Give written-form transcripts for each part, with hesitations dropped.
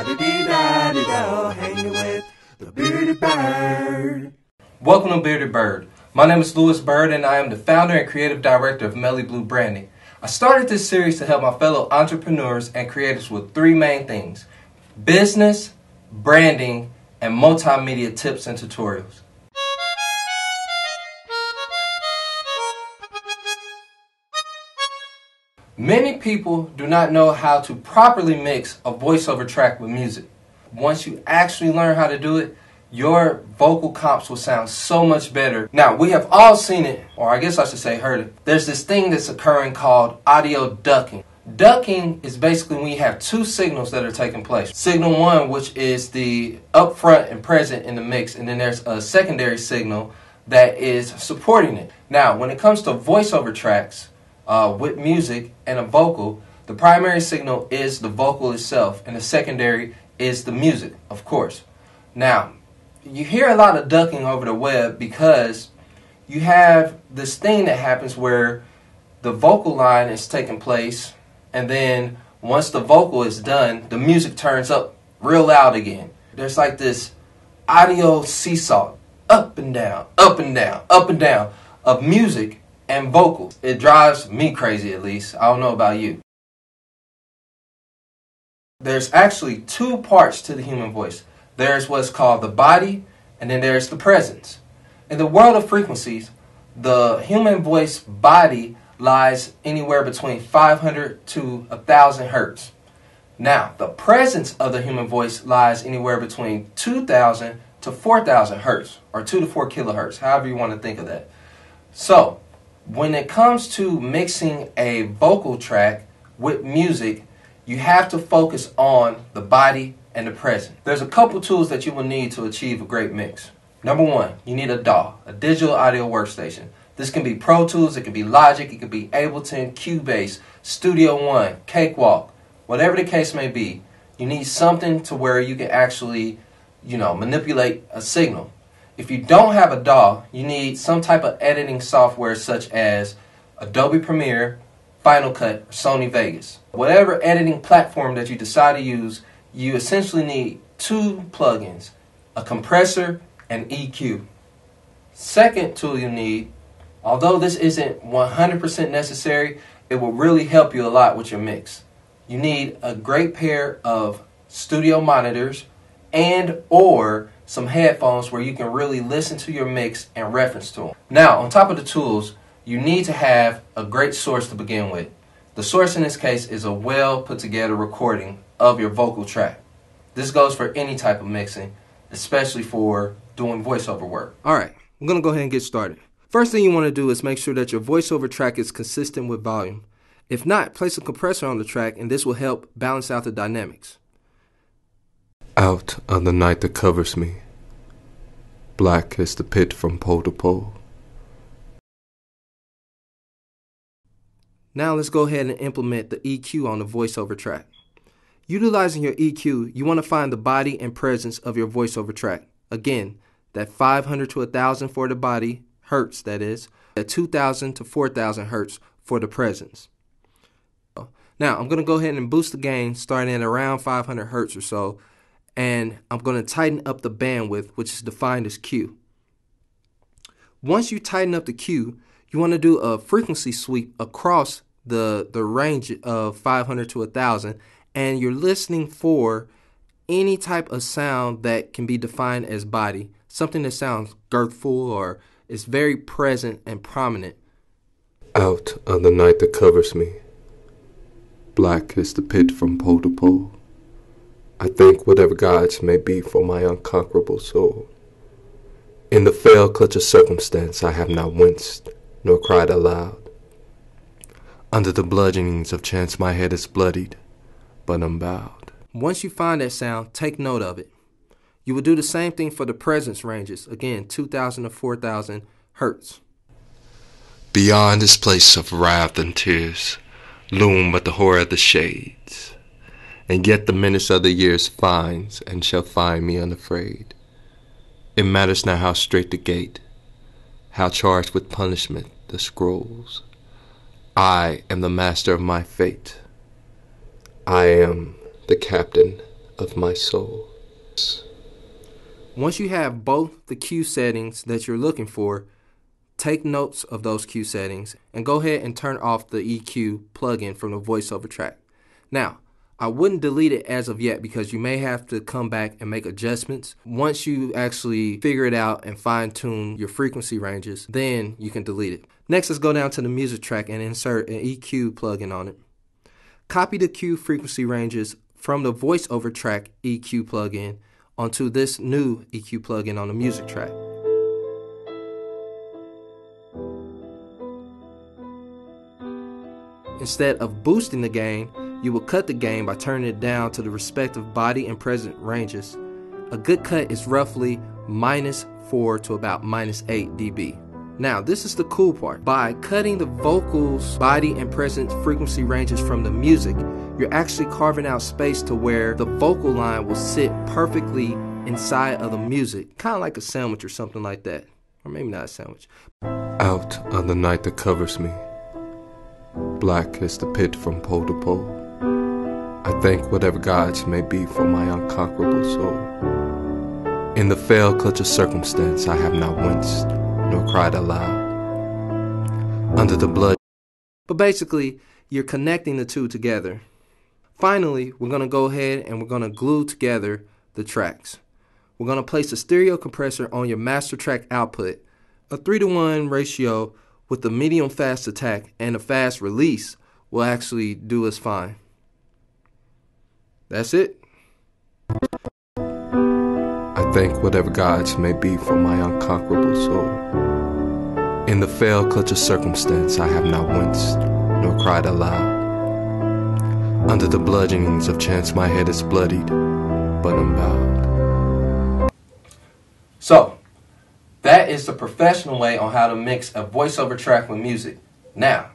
La-di-dee-da-di-do, hanging with the Bearded Bird. Welcome to Bearded Bird. My name is Louis Bird and I am the founder and creative director of Melly Blue Branding. I started this series to help my fellow entrepreneurs and creators with three main things: business, branding, and multimedia tips and tutorials. Many people do not know how to properly mix a voiceover track with music. Once you actually learn how to do it, your vocal comps will sound so much better. Now, we have all seen it, or I guess I should say heard it. There's this thing that's occurring called audio ducking. Ducking is basically when you have two signals that are taking place. Signal one, which is the upfront and present in the mix, and then there's a secondary signal that is supporting it. Now, when it comes to voiceover tracks, with music and a vocal, the primary signal is the vocal itself, and the secondary is the music, of course. Now, you hear a lot of ducking over the web because you have this thing that happens where the vocal line is taking place, and then once the vocal is done, the music turns up real loud again. There's like this audio seesaw, up and down, up and down, up and down, of music and vocals. It drives me crazy, at least. I don't know about you. There's actually two parts to the human voice. There's what's called the body, and then there's the presence. In the world of frequencies, the human voice body lies anywhere between 500 to 1,000 hertz. Now, the presence of the human voice lies anywhere between 2,000 to 4,000 hertz, or 2 to 4 kilohertz, however you want to think of that. So, when it comes to mixing a vocal track with music, you have to focus on the body and the present. There's a couple tools that you will need to achieve a great mix. Number one, you need a DAW, a digital audio workstation. This can be Pro Tools, it can be Logic, it can be Ableton, Cubase, Studio One, Cakewalk, whatever the case may be. You need something to where you can actually, manipulate a signal. If you don't have a DAW, you need some type of editing software such as Adobe Premiere, Final Cut, or Sony Vegas. Whatever editing platform that you decide to use, you essentially need two plugins, a compressor and EQ. Second tool you need, although this isn't 100% necessary, it will really help you a lot with your mix. You need a great pair of studio monitors and or some headphones where you can really listen to your mix and reference to them. Now, on top of the tools, you need to have a great source to begin with. The source in this case is a well put together recording of your vocal track. This goes for any type of mixing, especially for doing voiceover work. Alright, I'm going to go ahead and get started. First thing you want to do is make sure that your voiceover track is consistent with volume. If not, place a compressor on the track and this will help balance out the dynamics. Out of the night that covers me, black as the pit from pole to pole. Now let's go ahead and implement the EQ on the voiceover track. Utilizing your EQ, you want to find the body and presence of your voiceover track. Again, that 500 to 1,000 for the body, hertz that is, at 2,000 to 4,000 hertz for the presence. Now I'm going to go ahead and boost the gain starting at around 500 hertz or so, and I'm going to tighten up the bandwidth, which is defined as Q. Once you tighten up the Q, you want to do a frequency sweep across the range of 500 to 1,000, and you're listening for any type of sound that can be defined as body, something that sounds girthful or is very present and prominent. Out of the night that covers me, black is the pit from pole to pole. I thank whatever gods may be for my unconquerable soul. In the fell clutch of circumstance I have not winced, nor cried aloud. Under the bludgeonings of chance my head is bloodied, but unbowed. Once you find that sound, take note of it. You will do the same thing for the presence ranges, again 2,000 to 4,000 hertz. Beyond this place of wrath and tears, loom but the horror of the shades. And yet the menace of the years finds and shall find me unafraid. It matters not how straight the gate, how charged with punishment the scrolls. I am the master of my fate. I am the captain of my soul. Once you have both the cue settings that you're looking for, take notes of those cue settings and go ahead and turn off the EQ plugin from the voiceover track. Now, I wouldn't delete it as of yet because you may have to come back and make adjustments. Once you actually figure it out and fine-tune your frequency ranges, then you can delete it. Next, let's go down to the music track and insert an EQ plugin on it. Copy the cue frequency ranges from the voiceover track EQ plugin onto this new EQ plugin on the music track. Instead of boosting the gain, you will cut the gain by turning it down to the respective body and present ranges. A good cut is roughly -4 to about -8 dB. Now, this is the cool part. By cutting the vocals, body, and present frequency ranges from the music, you're actually carving out space to where the vocal line will sit perfectly inside of the music, kind of like a sandwich or something like that. Or maybe not a sandwich. Out on the night that covers me, black as the pit from pole to pole, I thank whatever gods may be for my unconquerable soul. In the fell clutch of circumstance, I have not winced nor cried aloud. Under the blood. But basically, you're connecting the two together. Finally, we're going to go ahead and we're going to glue together the tracks. We're going to place a stereo compressor on your master track output. A 3-to-1 ratio with the medium fast attack and a fast release will actually do us fine. That's it. I thank whatever gods may be for my unconquerable soul. In the fell clutch of circumstance, I have not winced nor cried aloud. Under the bludgeonings of chance, my head is bloodied, but unbowed. So, that is the professional way on how to mix a voiceover track with music. Now,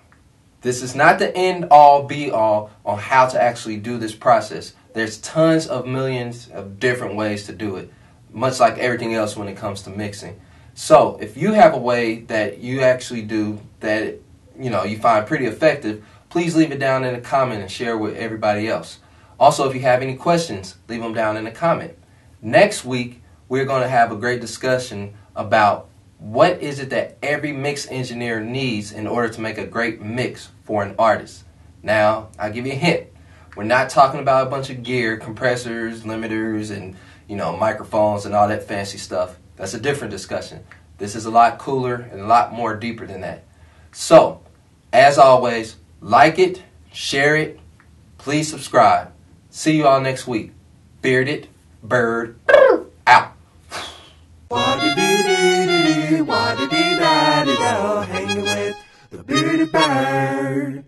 this is not the end-all, be-all on how to actually do this process. There's tons of millions of different ways to do it, much like everything else when it comes to mixing. So, if you have a way that you actually do that, you find pretty effective, please leave it down in a comment and share with everybody else. Also, if you have any questions, leave them down in a comment. Next week, we're going to have a great discussion about what is it that every mix engineer needs in order to make a great mix for an artist. Now, I'll give you a hint. We're not talking about a bunch of gear, compressors, limiters, and microphones and all that fancy stuff. That's a different discussion. This is a lot cooler and a lot more deeper than that. So, as always, like it, share it, please subscribe. See you all next week. Bearded Bird out. Wa-da-dee-dee-dee-dee, wa-da-dee-da-dee-da, hanging with the bearded bird.